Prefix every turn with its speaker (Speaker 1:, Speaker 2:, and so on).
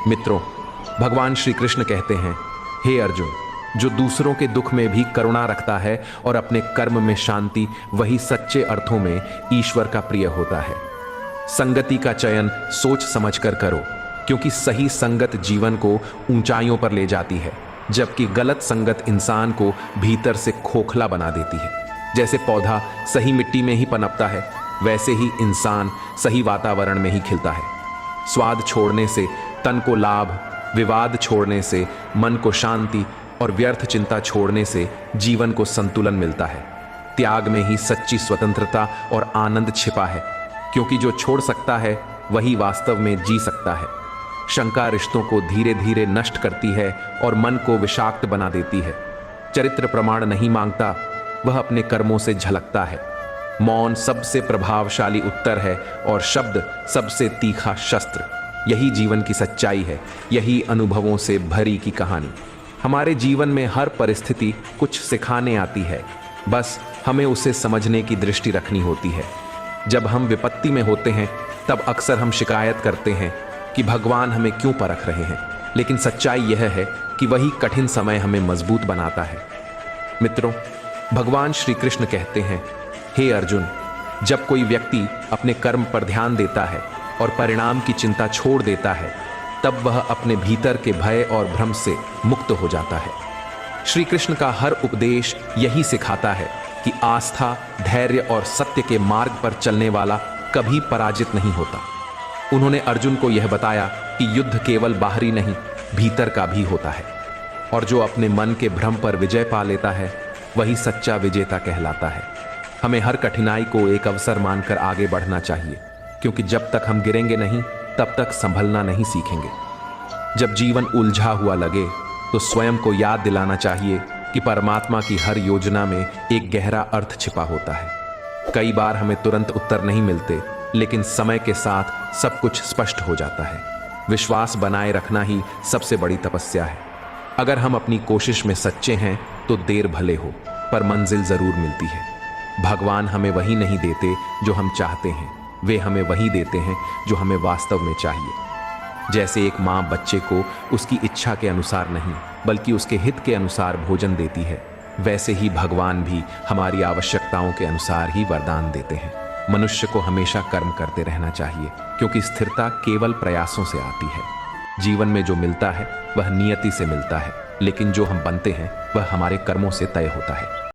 Speaker 1: मित्रों, भगवान श्री कृष्ण कहते हैं, हे अर्जुन, जो दूसरों के दुख में भी करुणा रखता है और अपने कर्म में शांति, वही सच्चे अर्थों में ईश्वर का प्रिय होता है। संगति का चयन सोच समझकर करो, क्योंकि सही संगत जीवन को ऊंचाइयों पर ले जाती है, जबकि गलत संगत इंसान को भीतर से खोखला बना देती है। जैसे पौधा सही मिट्टी में ही पनपता है, वैसे ही इंसान सही वातावरण में ही खिलता है। स्वाद छोड़ने से तन को लाभ, विवाद छोड़ने से मन को शांति और व्यर्थ चिंता छोड़ने से जीवन को संतुलन मिलता है। त्याग में ही सच्ची स्वतंत्रता और आनंद छिपा है, क्योंकि जो छोड़ सकता है वही वास्तव में जी सकता है। शंका रिश्तों को धीरे धीरे नष्ट करती है और मन को विषाक्त बना देती है। चरित्र प्रमाण नहीं मांगता, वह अपने कर्मों से झलकता है। मौन सबसे प्रभावशाली उत्तर है और शब्द सबसे तीखा शस्त्र। यही जीवन की सच्चाई है, यही अनुभवों से भरी की कहानी। हमारे जीवन में हर परिस्थिति कुछ सिखाने आती है, बस हमें उसे समझने की दृष्टि रखनी होती है। जब हम विपत्ति में होते हैं तब अक्सर हम शिकायत करते हैं कि भगवान हमें क्यों परख रहे हैं, लेकिन सच्चाई यह है कि वही कठिन समय हमें मजबूत बनाता है। मित्रों, भगवान श्री कृष्ण कहते हैं, हे अर्जुन, जब कोई व्यक्ति अपने कर्म पर ध्यान देता है और परिणाम की चिंता छोड़ देता है, तब वह अपने भीतर के भय और भ्रम से मुक्त हो जाता है। श्री कृष्ण का हर उपदेश यही सिखाता है कि आस्था, धैर्य और सत्य के मार्ग पर चलने वाला कभी पराजित नहीं होता। उन्होंने अर्जुन को यह बताया कि युद्ध केवल बाहरी नहीं, भीतर का भी होता है, और जो अपने मन के भ्रम पर विजय पा लेता है वही सच्चा विजेता कहलाता है। हमें हर कठिनाई को एक अवसर मानकर आगे बढ़ना चाहिए, क्योंकि जब तक हम गिरेंगे नहीं तब तक संभलना नहीं सीखेंगे। जब जीवन उलझा हुआ लगे तो स्वयं को याद दिलाना चाहिए कि परमात्मा की हर योजना में एक गहरा अर्थ छिपा होता है। कई बार हमें तुरंत उत्तर नहीं मिलते, लेकिन समय के साथ सब कुछ स्पष्ट हो जाता है। विश्वास बनाए रखना ही सबसे बड़ी तपस्या है। अगर हम अपनी कोशिश में सच्चे हैं तो देर भले हो, पर मंजिल जरूर मिलती है। भगवान हमें वही नहीं देते जो हम चाहते हैं, वे हमें वही देते हैं जो हमें वास्तव में चाहिए। जैसे एक माँ बच्चे को उसकी इच्छा के अनुसार नहीं, बल्कि उसके हित के अनुसार भोजन देती है, वैसे ही भगवान भी हमारी आवश्यकताओं के अनुसार ही वरदान देते हैं। मनुष्य को हमेशा कर्म करते रहना चाहिए, क्योंकि स्थिरता केवल प्रयासों से आती है। जीवन में जो मिलता है वह नियति से मिलता है, लेकिन जो हम बनते हैं वह हमारे कर्मों से तय होता है।